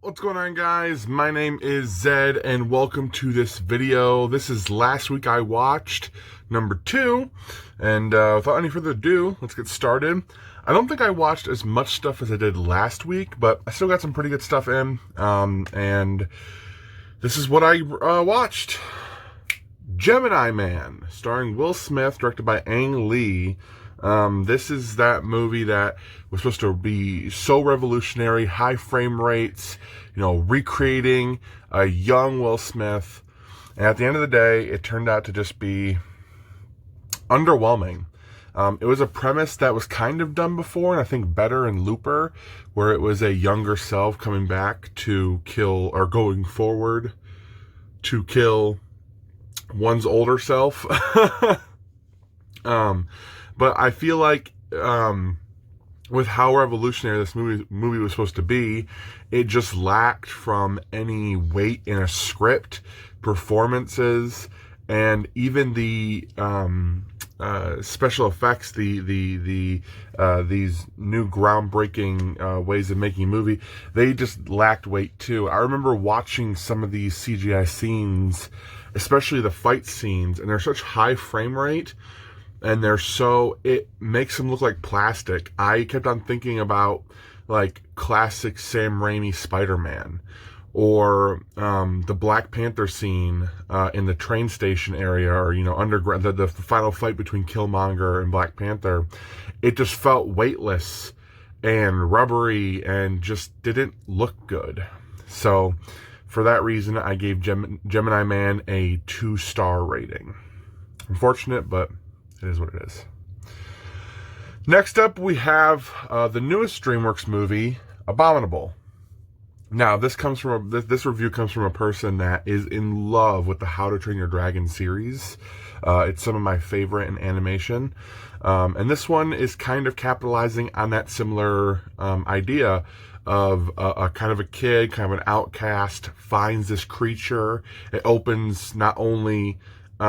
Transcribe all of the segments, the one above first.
What's going on, guys? My name is Zed and welcome to this video. This is Last Week I Watched number 2, and without any further ado, let's get started. I don't think I watched as much stuff as I did last week, but I still got some pretty good stuff in, and this is what I watched. Gemini Man, starring Will Smith, directed by Ang Lee. This is that movie that was supposed to be so revolutionary, high frame rates, recreating a young Will Smith. And at the end of the day, it turned out to just be underwhelming. It was a premise that was kind of done before, and I think better in Looper, where it was a younger self coming back to kill, or going forward to kill one's older self. But I feel like with how revolutionary this movie was supposed to be, it just lacked from any weight in a script, performances, and even the special effects. These new groundbreaking ways of making a movie, they just lacked weight too. I remember watching some of these CGI scenes, especially the fight scenes, and they're such high frame rate. And it makes them look like plastic. I kept on thinking about like classic Sam Raimi Spider-Man, or the Black Panther scene in the train station area, or underground, the final fight between Killmonger and Black Panther. It just felt weightless and rubbery and just didn't look good. So for that reason, I gave Gemini Man a 2-star rating. Unfortunate, but it is what it is. Next up, we have the newest DreamWorks movie, Abominable. Now, this review comes from a person that is in love with the How to Train Your Dragon series. It's some of my favorite in animation. And this one is kind of capitalizing on that similar idea of a kind of a kid, kind of an outcast, finds this creature. It opens not only it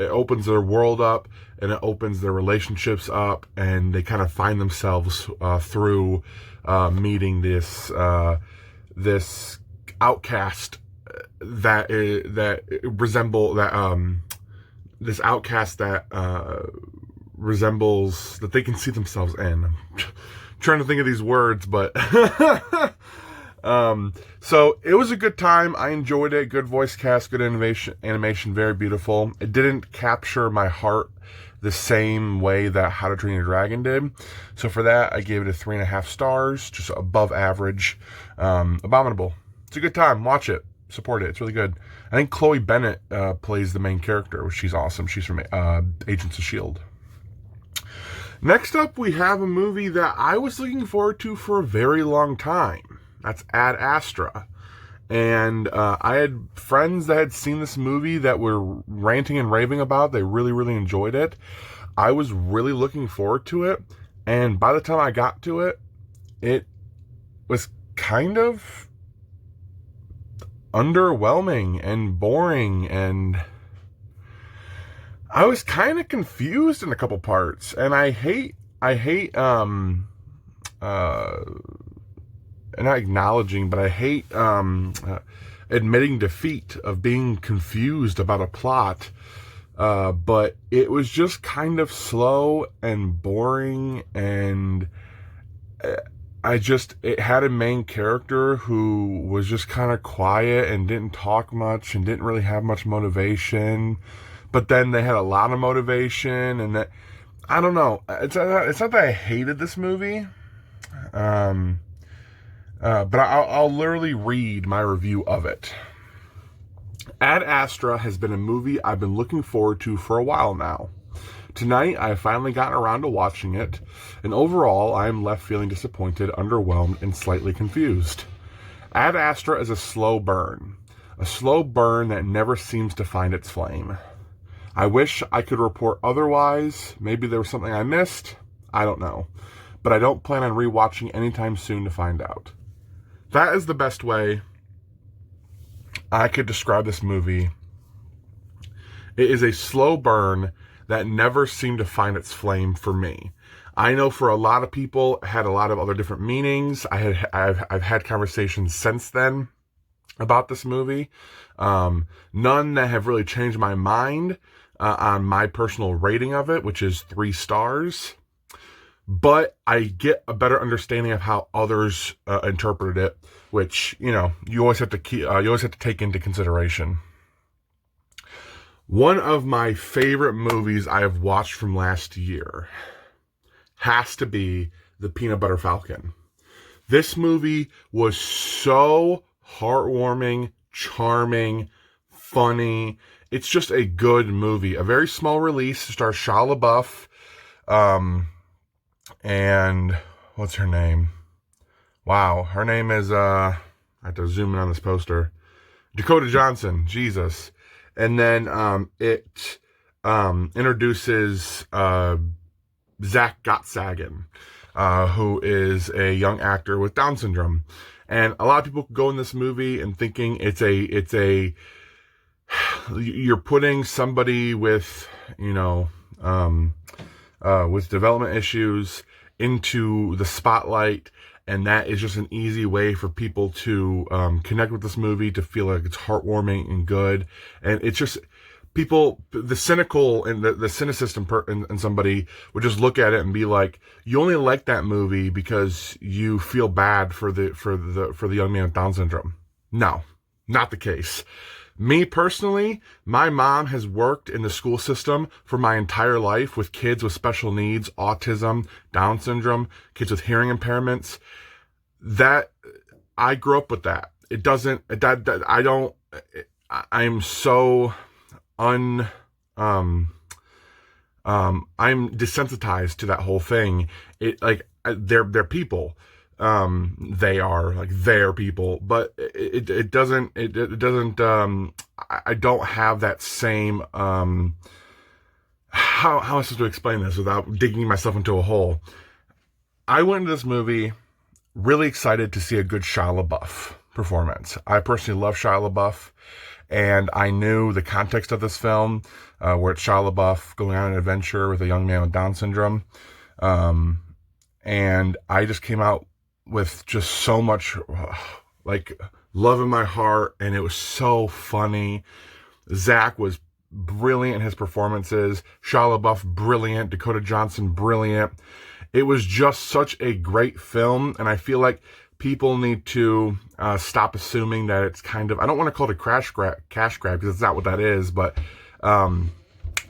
opens their world up, and it opens their relationships up, and they kind of find themselves through meeting this outcast this outcast that resembles, that they can see themselves in. I'm trying to think of these words, but so it was a good time. I enjoyed it. Good voice cast, good animation, very beautiful. It didn't capture my heart the same way that How to Train Your Dragon did. So for that, I gave it a 3.5 stars, just above average. Abominable. It's a good time. Watch it. Support it. It's really good. I think Chloe Bennett plays the main character, which she's awesome. She's from Agents of S.H.I.E.L.D. Next up, we have a movie that I was looking forward to for a very long time. That's Ad Astra. And I had friends that had seen this movie that were ranting and raving about. They really, really enjoyed it. I was really looking forward to it. And by the time I got to it, it was kind of underwhelming and boring. And I was kind of confused in a couple parts. And I hate not acknowledging, but I hate admitting defeat of being confused about a plot. But it was just kind of slow and boring, and it had a main character who was just kind of quiet and didn't talk much and didn't really have much motivation. But then they had a lot of motivation, and that, I don't know. It's not that I hated this movie. But I'll literally read my review of it. Ad Astra has been a movie I've been looking forward to for a while now. Tonight, I have finally gotten around to watching it, and overall, I am left feeling disappointed, underwhelmed, and slightly confused. Ad Astra is a slow burn that never seems to find its flame. I wish I could report otherwise. Maybe there was something I missed. I don't know. But I don't plan on rewatching anytime soon to find out. That is the best way I could describe this movie. It is a slow burn that never seemed to find its flame for me. I know for a lot of people, it had a lot of other different meanings. I've had conversations since then about this movie. None that have really changed my mind on my personal rating of it, which is 3 stars. But I get a better understanding of how others interpreted it, which, you know, you always have to take into consideration. One of my favorite movies I have watched from last year has to be The Peanut Butter Falcon. This movie was so heartwarming, charming, funny. It's just a good movie. A very small release. It stars Shia LaBeouf. And what's her name? Wow, her name is, I have to zoom in on this poster. Dakota Johnson, Jesus. And then it introduces Zach Gottsagen, who is a young actor with Down syndrome. And a lot of people go in this movie and thinking you're putting somebody with, you know, with development issues into the spotlight, and that is just an easy way for people to connect with this movie, to feel like it's heartwarming and good. And it's just people, the cynical and the cynicism in somebody would just look at it and be like, you only like that movie because you feel bad for the young man with Down syndrome. No, not the case. Me personally, my mom has worked in the school system for my entire life with kids with special needs, autism, Down syndrome, kids with hearing impairments. That I grew up with that. It doesn't, I'm so I'm desensitized to that whole thing. They're people. They are like their people, but it doesn't I don't have that same how am I supposed to explain this without digging myself into a hole? I went into this movie really excited to see a good Shia LaBeouf performance. I personally love Shia LaBeouf, and I knew the context of this film, where it's Shia LaBeouf going on an adventure with a young man with Down syndrome, and I just came out with just so much like love in my heart, and it was so funny. Zach was brilliant in his performances. Shia LaBeouf, brilliant. Dakota Johnson, brilliant. It was just such a great film, and I feel like people need to stop assuming that it's kind of, I don't want to call it a cash grab, because it's not what that is, but I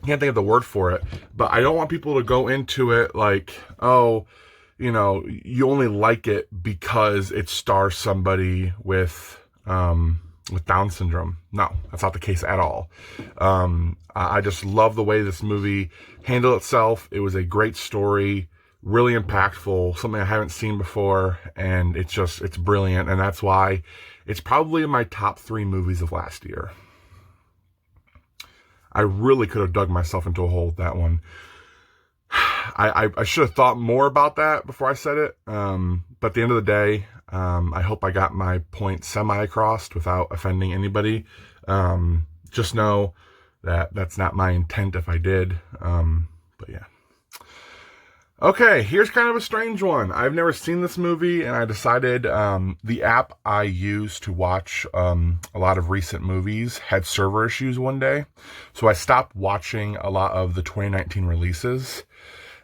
can't think of the word for it. But I don't want people to go into it like, oh, you know, you only like it because it stars somebody with Down syndrome. No, that's not the case at all. I just love the way this movie handled itself. It was a great story, really impactful, something I haven't seen before, and it's brilliant, and that's why it's probably in my top 3 movies of last year. I really could have dug myself into a hole with that one. I should have thought more about that before I said it, but at the end of the day, I hope I got my point semi-across without offending anybody. Just know that that's not my intent if I did, but yeah. Okay, here's kind of a strange one. I've never seen this movie, and I decided the app I use to watch a lot of recent movies had server issues one day, so I stopped watching a lot of the 2019 releases.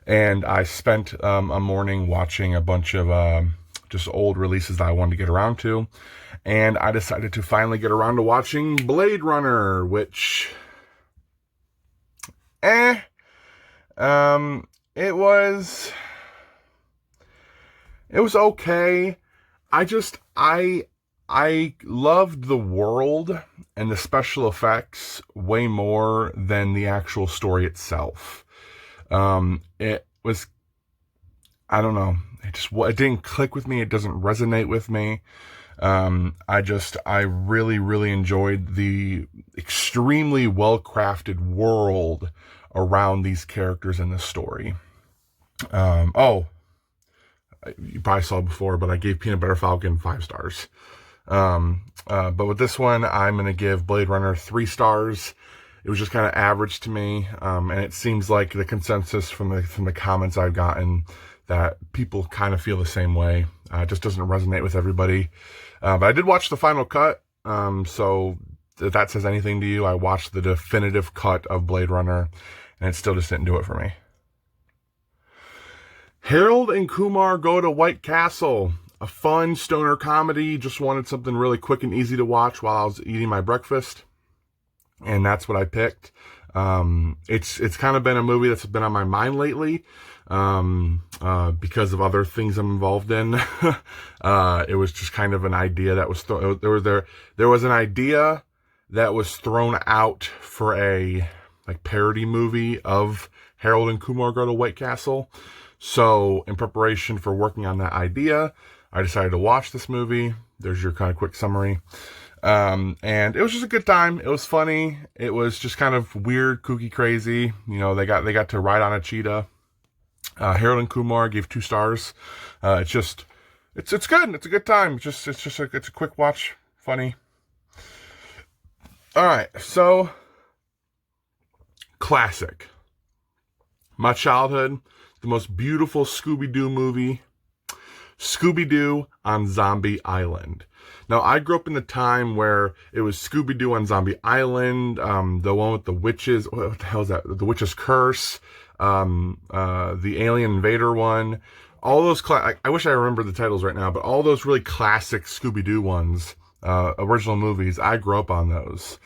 And I spent a morning watching a bunch of just old releases that I wanted to get around to. And I decided to finally get around to watching Blade Runner, which, it was okay. I loved the world and the special effects way more than the actual story itself. It was, I don't know, it didn't click with me. It doesn't resonate with me. I really, really enjoyed the extremely well-crafted world around these characters in this story. You probably saw it before, but I gave Peanut Butter Falcon 5 stars. But with this one, I'm going to give Blade Runner 3 stars. it was just kind of average to me. And it seems like the consensus from the comments I've gotten that people kind of feel the same way. It just doesn't resonate with everybody. But I did watch the final cut. So if that says anything to you, I watched the definitive cut of Blade Runner, and it still just didn't do it for me. Harold and Kumar Go to White Castle. A fun stoner comedy. Just wanted something really quick and easy to watch while I was eating my breakfast. And that's what I picked. It's kind of been a movie that's been on my mind lately. Because of other things I'm involved in. It was just kind of an idea that was there was an idea that was thrown out for a parody movie of Harold and Kumar Go to White Castle. So in preparation for working on that idea, I decided to watch this movie. There's your kind of quick summary. And it was just a good time. It was funny. It was just kind of weird, kooky, crazy. You know, they got to ride on a cheetah. Harold and Kumar gave 2 stars. It's good. It's a good time. It's a quick watch. Funny. All right. So classic. My childhood, the most beautiful Scooby-Doo movie, Scooby-Doo on Zombie Island. Now, I grew up in the time where it was Scooby-Doo on Zombie Island, the one with the witches. What the hell is that? The Witch's Curse, the Alien Invader one. All those, I wish I remember the titles right now, but all those really classic Scooby-Doo ones, original movies, I grew up on those.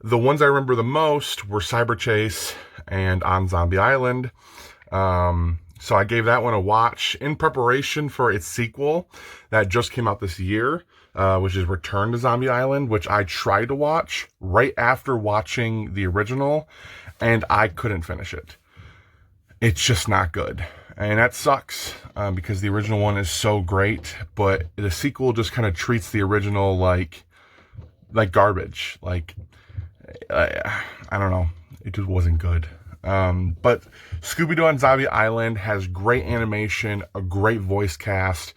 The ones I remember the most were Cyber Chase and On Zombie Island. So I gave that one a watch in preparation for its sequel that just came out this year, which is Return to Zombie Island, which I tried to watch right after watching the original, and I couldn't finish it. It's just not good. And that sucks, because the original one is so great, but the sequel just kind of treats the original like garbage. I don't know. It just wasn't good. But Scooby-Doo on Zombie Island has great animation, a great voice cast.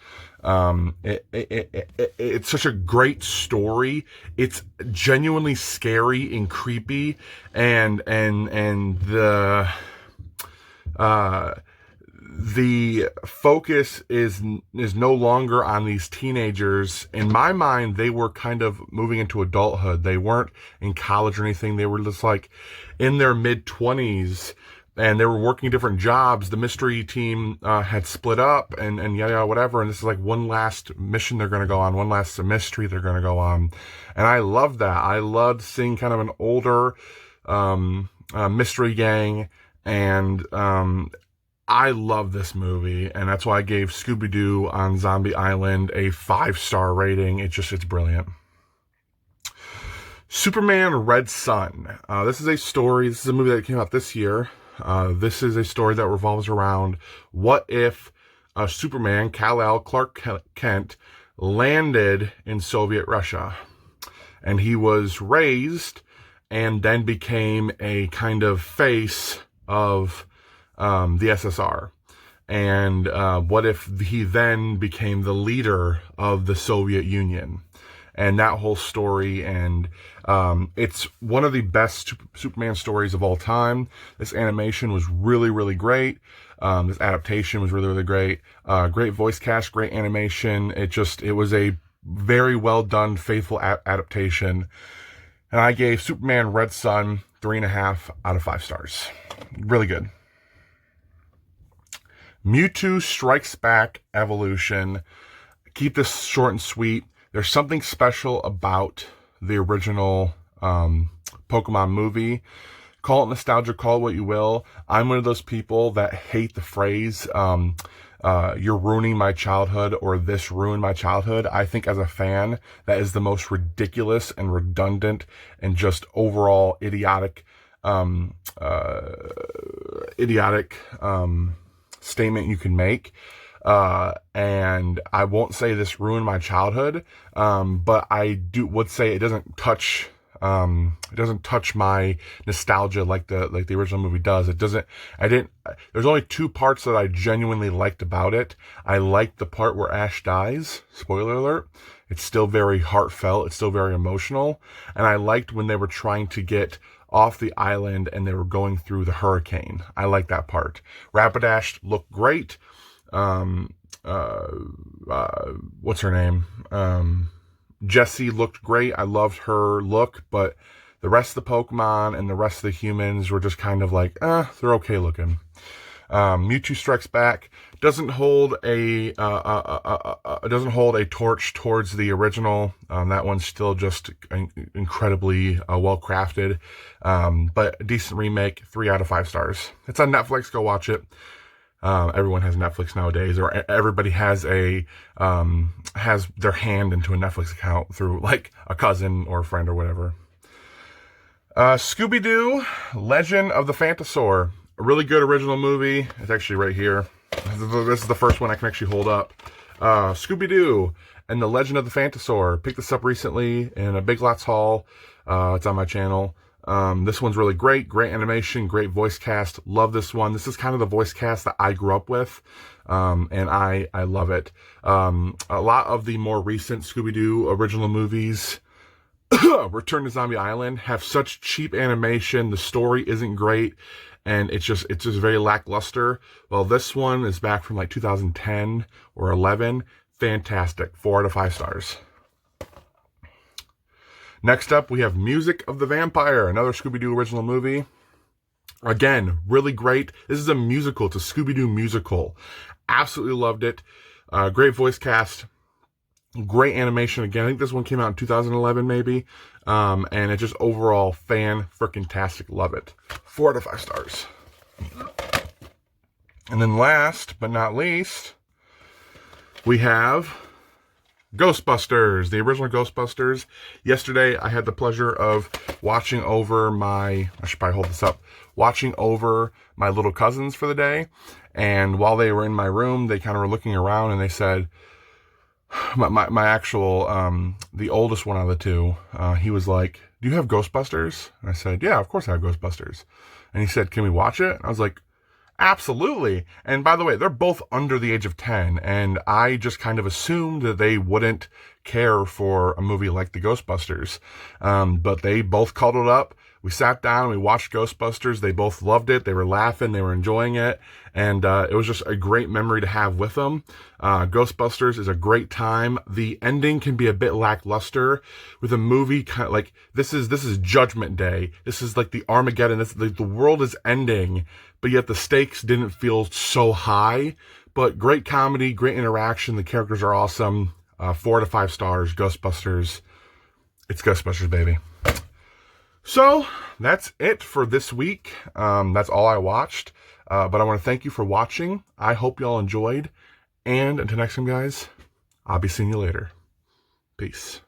It's such a great story. It's genuinely scary and creepy, and the focus is no longer on these teenagers. In my mind, they were kind of moving into adulthood. They weren't in college or anything. They were just in their mid-20s, and they were working different jobs. The mystery team had split up, and yada, whatever. And this is one last mission they're going to go on, one last mystery they're going to go on. And I loved that. I loved seeing kind of an older mystery gang, and I love this movie, and that's why I gave Scooby-Doo on Zombie Island a 5-star rating. It's brilliant. Superman Red Sun. This is a movie that came out this year. This is a story that revolves around what if Superman, Kal-El, Clark Kent, landed in Soviet Russia, and he was raised and then became a kind of face of the SSR. And what if he then became the leader of the Soviet Union? And that whole story, and it's one of the best Superman stories of all time. This animation was really, really great. This adaptation was really, really great. Great voice cast, great animation. It was a very well done, faithful adaptation. And I gave Superman Red Sun 3.5 out of 5 stars. Really good. Mewtwo Strikes Back Evolution. Keep this short and sweet. There's something special about the original Pokemon movie. Call it nostalgia, call it what you will. I'm one of those people that hate the phrase, you're ruining my childhood, or this ruined my childhood. I think as a fan, that is the most ridiculous and redundant and just overall idiotic statement you can make. And I won't say this ruined my childhood, but I would say it doesn't touch It doesn't touch my nostalgia like the original movie does. It doesn't. I didn't. There's only two parts that I genuinely liked about it. I liked the part where Ash dies. Spoiler alert. It's still very heartfelt. It's still very emotional. And I liked when they were trying to get off the island and they were going through the hurricane. I like that part. Rapidash looked great. What's her name? Jessie looked great. I loved her look, but the rest of the Pokemon and the rest of the humans were just kind of like, they're okay looking. Mewtwo Strikes Back doesn't hold a torch towards the original. That one's still just incredibly well crafted, but a decent remake. 3 out of 5 stars. It's on Netflix. Go watch it. Everyone has Netflix nowadays, or everybody has their hand into a Netflix account through like a cousin or a friend or whatever. Scooby-Doo, Legend of the Phantosaur. A really good original movie. It's actually right here. This is the first one I can actually hold up. Scooby-Doo and the Legend of the Phantosaur. Picked this up recently in a Big Lots haul. It's on my channel. This one's really great. Great animation, great voice cast. Love this one. This is kind of the voice cast that I grew up with. And I love it. A lot of the more recent Scooby-Doo original movies, Return to Zombie Island, have such cheap animation. The story isn't great. And it's just very lackluster. Well, this one is back from like 2010 or 11. Fantastic. 4 out of 5 stars. Next up, we have Music of the Vampire, another Scooby-Doo original movie. Again, really great. This is a musical. It's a Scooby-Doo musical. Absolutely loved it. Great voice cast. Great animation. Again, I think this one came out in 2011 maybe. And it's just overall fan-freaking-tastic. Love it. 4 out of 5 stars. And then last but not least, we have Ghostbusters, the original Ghostbusters. Yesterday, I had the pleasure of watching over I should probably hold this up, watching over my little cousins for the day. And while they were in my room, they kind of were looking around and they said, my actual, the oldest one out of the two, he was like, do you have Ghostbusters? And I said, yeah, of course I have Ghostbusters. And he said, can we watch it? And I was like, absolutely. And by the way, they're both under the age of 10. And I just kind of assumed that they wouldn't care for a movie like the Ghostbusters. But they both cuddled up. We sat down, we watched Ghostbusters. They both loved it. They were laughing. They were enjoying it. And it was just a great memory to have with them. Ghostbusters is a great time. The ending can be a bit lackluster with a movie kind of like, this is Judgment Day. This is like the Armageddon. The world is ending, but yet the stakes didn't feel so high. But great comedy, great interaction. The characters are awesome. 4 out of 5 stars. Ghostbusters. It's Ghostbusters, baby. So that's it for this week. That's all I watched. But I want to thank you for watching. I hope you all enjoyed. And until next time, guys, I'll be seeing you later. Peace.